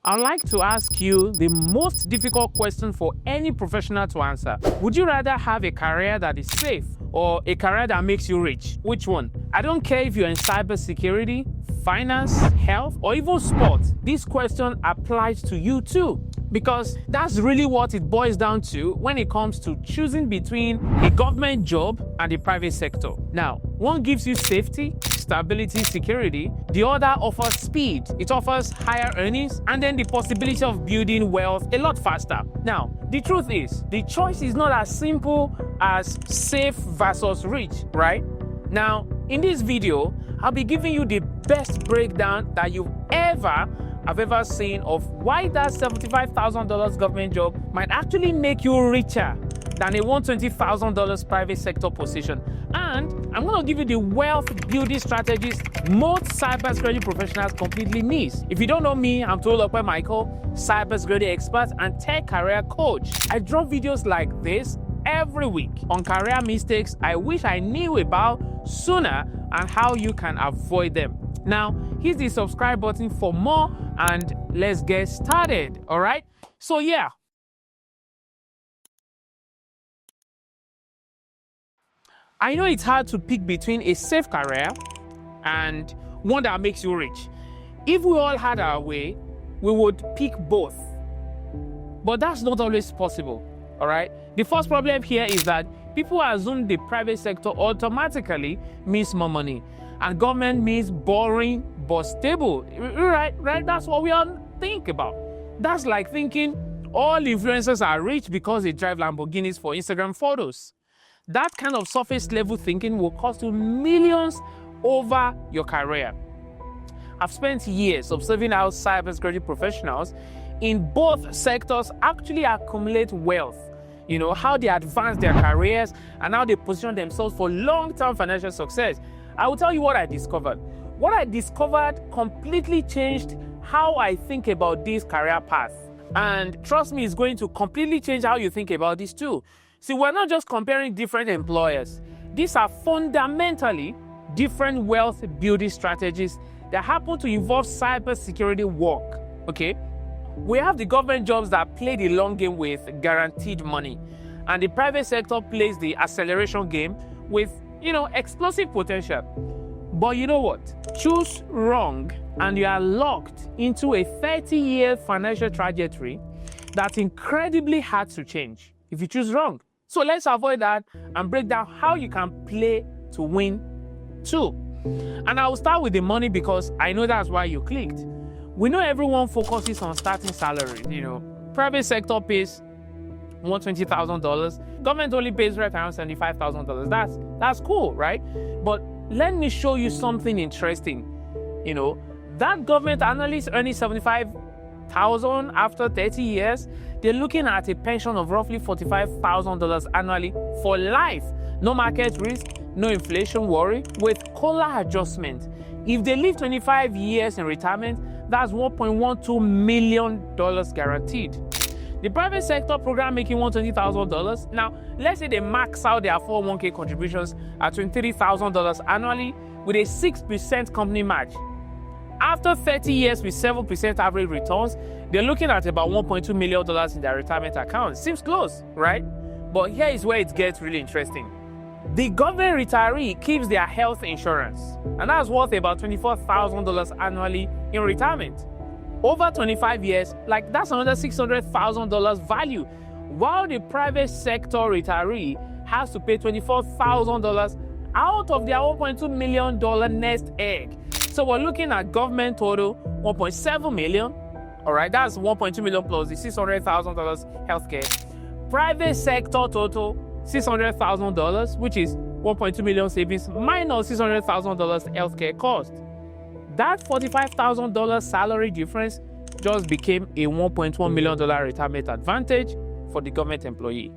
I'd like to ask you the most difficult question for any professional to answer. Would you rather have a career that is safe or a career that makes you rich? Which one? I don't care if you're in cybersecurity, finance, health, or even sports. This question applies to you too, because that's really what it boils down to when it comes to choosing between a government job and the private sector. Now, one gives you safety, stability, security. The other offers speed. It offers higher earnings and then the possibility of building wealth a lot faster. Now, the truth is, the choice is not as simple as safe versus rich, right? Now, in this video, I'll be giving you the best breakdown that you've ever seen of why that $75,000 government job might actually make you richer than a $120,000 private sector position. And I'm going to give you the wealth building strategies most cybersecurity professionals completely miss. If you don't know me, I'm Tolulope Michael, cybersecurity expert and tech career coach. I drop videos like this every week on career mistakes I wish I knew about sooner and how you can avoid them. Now, hit the subscribe button for more and let's get started, all right? So yeah. I know it's hard to pick between a safe career and one that makes you rich. If we all had our way, we would pick both. But that's not always possible, all right? The first problem here is that people assume the private sector automatically means more money and government means boring but stable, right? That's what we all think about. That's like thinking all influencers are rich because they drive Lamborghinis for Instagram photos. That kind of surface level thinking will cost you millions over your career. I've spent years observing how cybersecurity professionals in both sectors actually accumulate wealth. You know, how they advance their careers and how they position themselves for long-term financial success. I will tell you what I discovered. What I discovered completely changed how I think about this career path. And trust me, it's going to completely change how you think about this too. See, we're not just comparing different employers. These are fundamentally different wealth building strategies that happen to involve cybersecurity work, okay? We have the government jobs that play the long game with guaranteed money, and the private sector plays the acceleration game with, explosive potential. But you know what? Choose wrong and you are locked into a 30-year financial trajectory that's incredibly hard to change if you choose wrong. So let's avoid that and break down how you can play to win too. And I will start with the money because I know that's why you clicked. We know everyone focuses on starting salary. Private sector pays $120,000. Government only pays right around $75,000. That's cool, right? But let me show you something interesting. That government analyst earning $75,000 after 30 years, they're looking at a pension of roughly $45,000 annually for life. No market risk, no inflation worry, with COLA adjustment. If they live 25 years in retirement, that's $1.12 million guaranteed. The private sector program making $120,000. Now, let's say they max out their 401k contributions at $23,000 annually with a 6% company match. After 30 years with 7% average returns, they're looking at about $1.2 million in their retirement account. Seems close, right? But here is where it gets really interesting. The government retiree keeps their health insurance, and that's worth about $24,000 annually in retirement. Over 25 years, that's another $600,000 value, while the private sector retiree has to pay $24,000 out of their $1.2 million nest egg. So we're looking at government total $1.7 million. All right, that's $1.2 million plus the $600,000 healthcare. Private sector total $600,000, which is $1.2 million savings minus $600,000 healthcare cost. That $45,000 salary difference just became a $1.1 million retirement advantage for the government employee.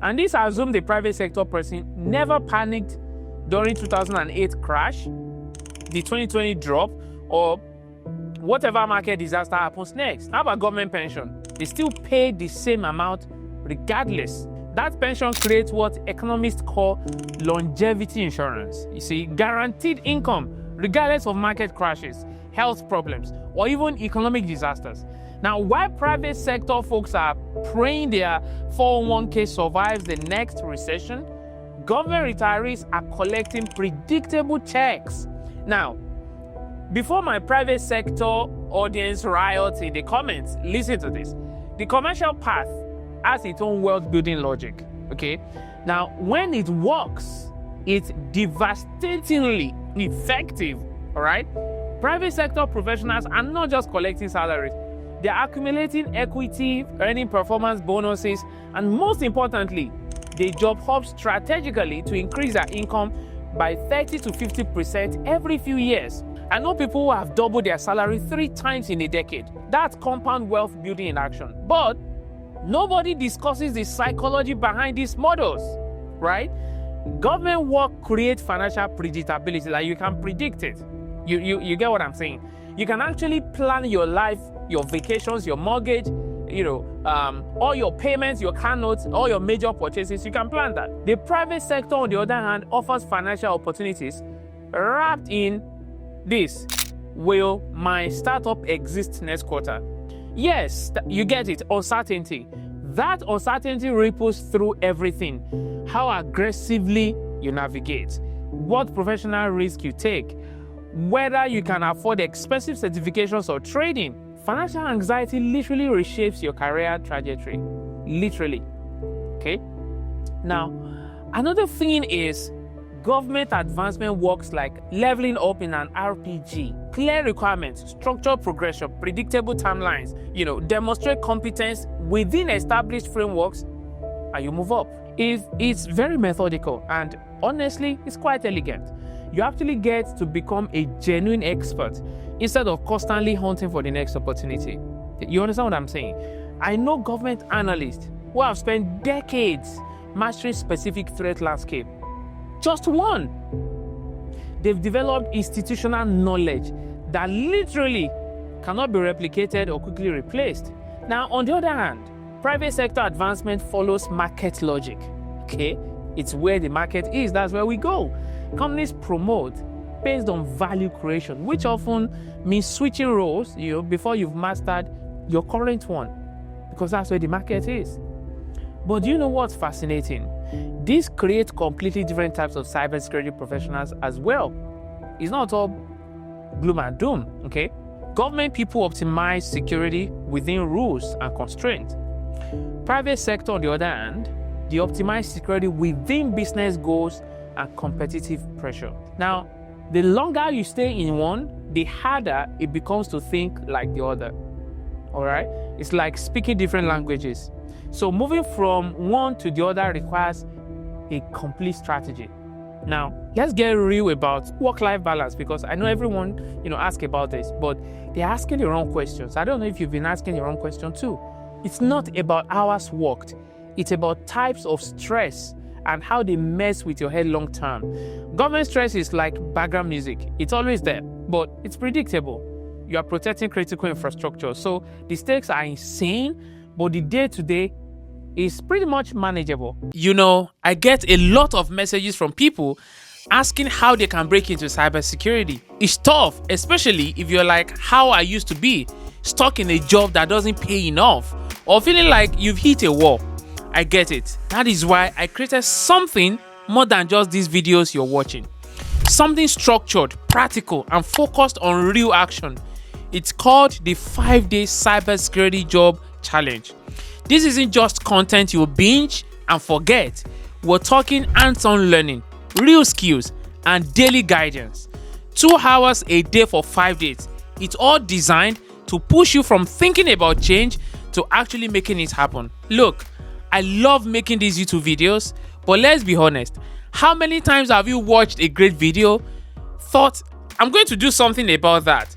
And this assumed the private sector person never panicked during 2008 crash, the 2020 drop, or whatever market disaster happens next. How about government pension? They still pay the same amount regardless. That pension creates what economists call longevity insurance. You see, guaranteed income regardless of market crashes. health problems, or even economic disasters. Now, while private sector folks are praying their 401k survives the next recession, government retirees are collecting predictable checks. Now, before my private sector audience riots in the comments, listen to this. The commercial path has its own wealth building logic, okay? Now, when it works, it's devastatingly effective, all right? Private sector professionals are not just collecting salaries. They're accumulating equity, earning performance bonuses, and most importantly, they job hop strategically to increase their income by 30 to 50% every few years. I know people who have doubled their salary 3 times in a decade. That's compound wealth building in action. But nobody discusses the psychology behind these models, right? Government work creates financial predictability, like you can predict it. You get what I'm saying? You can actually plan your life, your vacations, your mortgage, all your payments, your car notes, all your major purchases. You can plan that. The private sector, on the other hand, offers financial opportunities wrapped in this: will my startup exist next quarter? Yes, you get it. Uncertainty. That uncertainty ripples through everything. How aggressively you navigate, what professional risk you take, whether you can afford expensive certifications or trading. Financial anxiety literally reshapes your career trajectory. Literally. Okay? Now, another thing is government advancement works like leveling up in an RPG. Clear requirements, structured progression, predictable timelines, demonstrate competence within established frameworks, and you move up. It's very methodical, and honestly, it's quite elegant. You actually get to become a genuine expert instead of constantly hunting for the next opportunity. You understand what I'm saying? I know government analysts who have spent decades mastering specific threat landscape. Just one. They've developed institutional knowledge that literally cannot be replicated or quickly replaced. Now, on the other hand, private sector advancement follows market logic. Okay? It's where the market is, that's where we go. Companies promote based on value creation, which often means switching roles, before you've mastered your current one, because that's where the market is. But do you know what's fascinating? This creates completely different types of cybersecurity professionals as well. It's not all gloom and doom, okay? Government people optimize security within rules and constraints. Private sector, on the other hand, they optimize security within business goals and competitive pressure. Now, the longer you stay in one, the harder it becomes to think like the other. All right? It's like speaking different languages. So moving from one to the other requires a complete strategy. Now, let's get real about work-life balance, because I know everyone, ask about this, but they're asking the wrong questions. I don't know if you've been asking the wrong question too. It's not about hours worked. It's about types of stress and how they mess with your head long term. Government stress is like background music. It's always there, but it's predictable. You are protecting critical infrastructure, so the stakes are insane, but the day-to-day is pretty much manageable. I get a lot of messages from people asking how they can break into cybersecurity. It's tough, especially if you're like how I used to be, stuck in a job that doesn't pay enough, or feeling like you've hit a wall. I get it. That is why I created something more than just these videos you're watching. Something structured, practical, and focused on real action. It's called the 5-Day Cybersecurity Job Challenge. This isn't just content you'll binge and forget. We're talking hands-on learning, real skills, and daily guidance. 2 hours a day for 5 days. It's all designed to push you from thinking about change to actually making it happen. Look, I love making these YouTube videos, but let's be honest, how many times have you watched a great video, thought, I'm going to do something about that,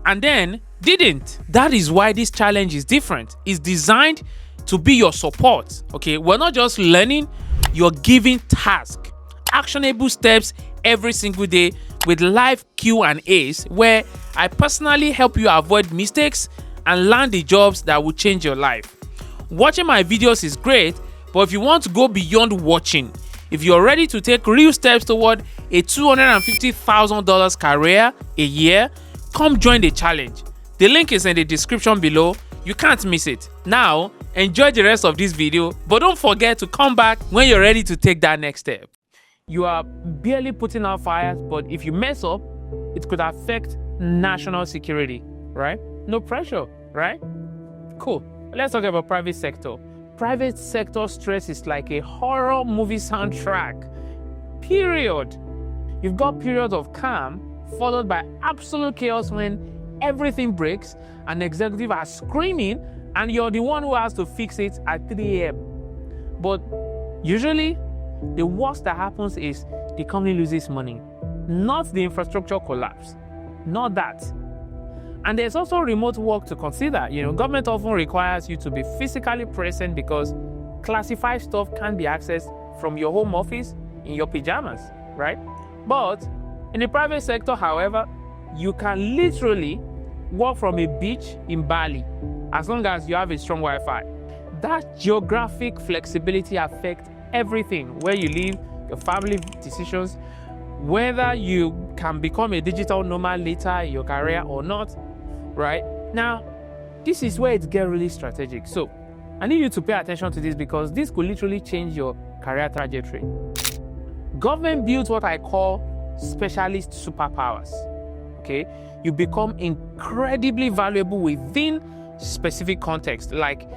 and then didn't? That is why this challenge is different. It's designed to be your support, okay? We're not just learning, you're giving tasks, actionable steps every single day with live Q&As where I personally help you avoid mistakes and land the jobs that will change your life. Watching my videos is great, but if you want to go beyond watching, if you're ready to take real steps toward a $250,000 career a year, Come join the challenge. The link is in the description below. You can't miss it. Now, enjoy the rest of this video, but don't forget to come back when you're ready to take that next step. You are barely putting out fires, but if you mess up, it could affect national security, right? No pressure, right? Cool. Let's talk about private sector. Private sector stress is like a horror movie soundtrack. Period. You've got periods of calm followed by absolute chaos when everything breaks and executives are screaming and you're the one who has to fix it at 3 a.m. But usually, the worst that happens is the company loses money, not the infrastructure collapse, not that. And there's also remote work to consider. Government often requires you to be physically present because classified stuff can't be accessed from your home office in your pajamas, right? But in the private sector, however, you can literally work from a beach in Bali as long as you have a strong Wi-Fi. That geographic flexibility affects everything: where you live, your family decisions, whether you can become a digital nomad later in your career or not, right? Now, this is where it gets really strategic. So I need you to pay attention to this because this could literally change your career trajectory. Government builds what I call specialist superpowers. Okay, you become incredibly valuable within specific context like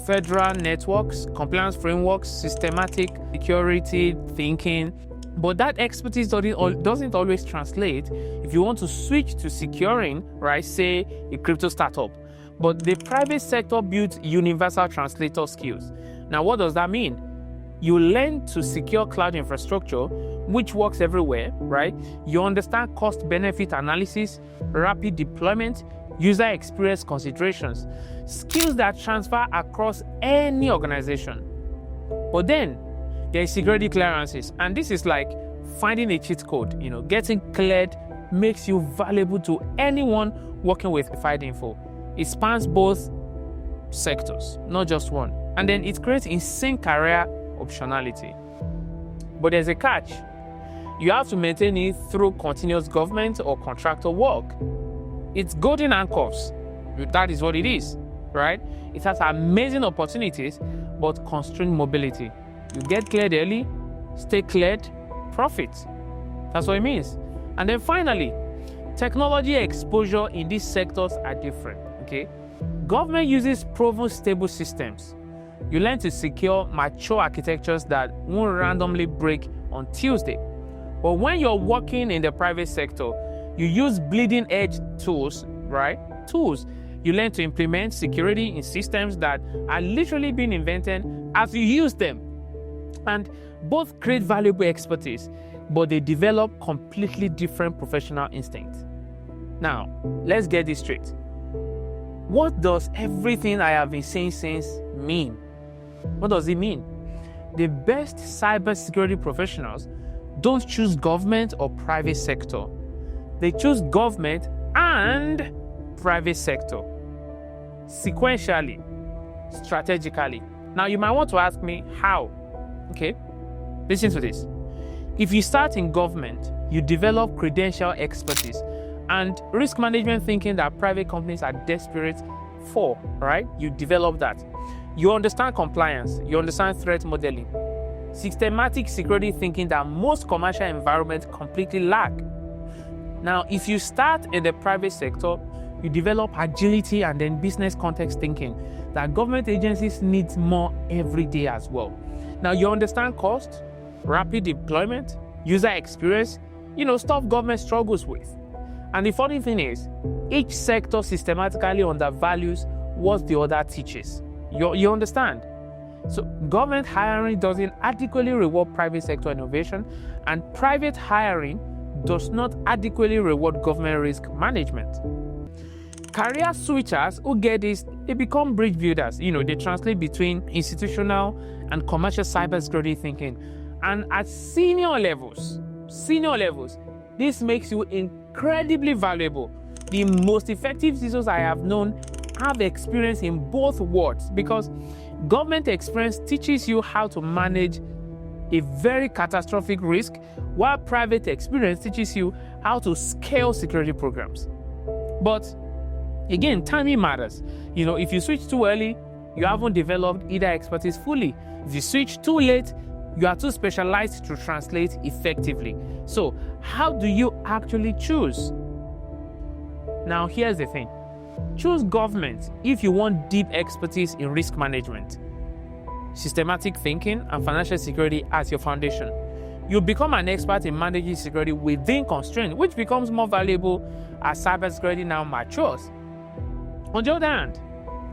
federal networks, compliance frameworks, systematic security thinking. But that expertise doesn't always translate if you want to switch to securing, right, say a crypto startup. But the private sector builds universal translator skills. Now, what does that mean? You learn to secure cloud infrastructure, which works everywhere, right? You understand cost-benefit analysis, rapid deployment, user experience considerations, skills that transfer across any organization. But then there is security clearances, and this is like finding a cheat code. Getting cleared makes you valuable to anyone working with classified info. It spans both sectors, not just one. And then it creates insane career optionality. But there's a catch. You have to maintain it through continuous government or contractor work. It's golden handcuffs. That is what it is, right? It has amazing opportunities, but constrained mobility. You get cleared early, stay cleared, profit. That's what it means. And then finally, technology exposure in these sectors are different, okay? Government uses proven stable systems. You learn to secure mature architectures that won't randomly break on Tuesday. But when you're working in the private sector, you use bleeding edge tools, right? Tools. You learn to implement security in systems that are literally being invented as you use them. And both create valuable expertise, but they develop completely different professional instincts. Now, let's get this straight. What does everything I have been saying since mean? What does it mean? The best cybersecurity professionals don't choose government or private sector. They choose government and private sector, sequentially, strategically. Now, you might want to ask me how. Okay, listen to this. If you start in government, you develop credential expertise and risk management thinking that private companies are desperate for, right? You develop that. You understand compliance, you understand threat modeling, systematic security thinking that most commercial environments completely lack. Now, if you start in the private sector, you develop agility and then business context thinking that government agencies need more every day as well. Now, you understand cost, rapid deployment, user experience, stuff government struggles with. And the funny thing is, each sector systematically undervalues what the other teaches. You understand? So government hiring doesn't adequately reward private sector innovation, and private hiring does not adequately reward government risk management. Career switchers who get this, they become bridge builders. They translate between institutional and commercial cybersecurity thinking. And at senior levels, this makes you incredibly valuable. The most effective CISOs I have known have experience in both worlds because government experience teaches you how to manage a very catastrophic risk, while private experience teaches you how to scale security programs. But again, timing matters. If you switch too early, you haven't developed either expertise fully. If you switch too late, you are too specialized to translate effectively. So, how do you actually choose? Now, here's the thing. Choose government if you want deep expertise in risk management, systematic thinking, and financial security as your foundation. You become an expert in managing security within constraints, which becomes more valuable as cybersecurity now matures. On the other hand,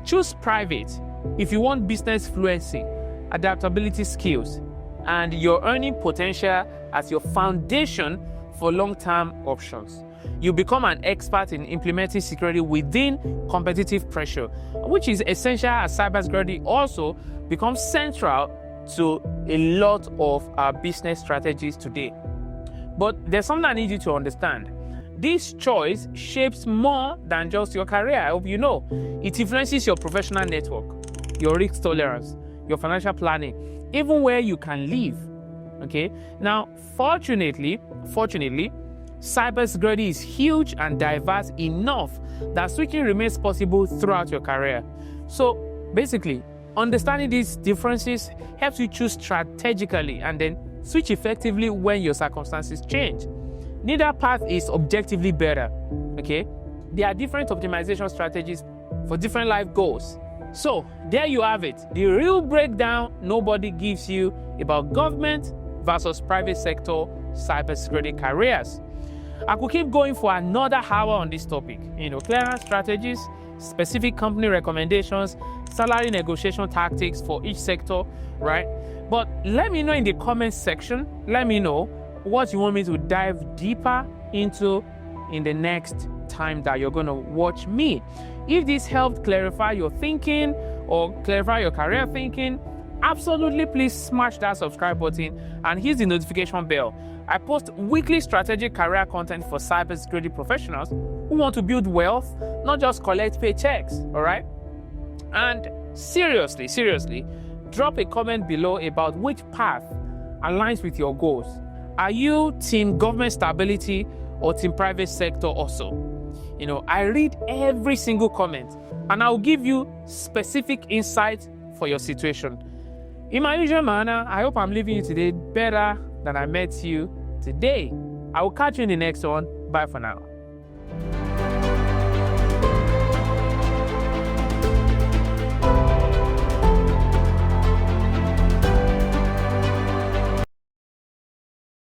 choose private if you want business fluency, adaptability skills, and your earning potential as your foundation for long-term options. You become an expert in implementing security within competitive pressure, which is essential as cybersecurity also becomes central to a lot of our business strategies today. But there's something I need you to understand. This choice shapes more than just your career. I hope you know. It influences your professional network, your risk tolerance, your financial planning, even where you can live. Okay? Now, fortunately, cybersecurity is huge and diverse enough that switching remains possible throughout your career. So, basically, understanding these differences helps you choose strategically and then switch effectively when your circumstances change. Neither path is objectively better, okay? There are different optimization strategies for different life goals. So, there you have it, the real breakdown nobody gives you about government versus private sector cybersecurity careers. I could keep going for another hour on this topic. Clearance strategies, specific company recommendations, salary negotiation tactics for each sector, right? But let me know in the comments section, let me know what you want me to dive deeper into in the next time that you're going to watch me. If this helped clarify your thinking or clarify your career thinking, absolutely please smash that subscribe button and hit the notification bell. I post weekly strategic career content for cybersecurity professionals who want to build wealth, not just collect paychecks, all right? And seriously, drop a comment below about which path aligns with your goals. Are you team government stability or team private sector also? I read every single comment and I'll give you specific insight for your situation. In my usual manner, I hope I'm leaving you today better than I met you today. I will catch you in the next one. Bye for now.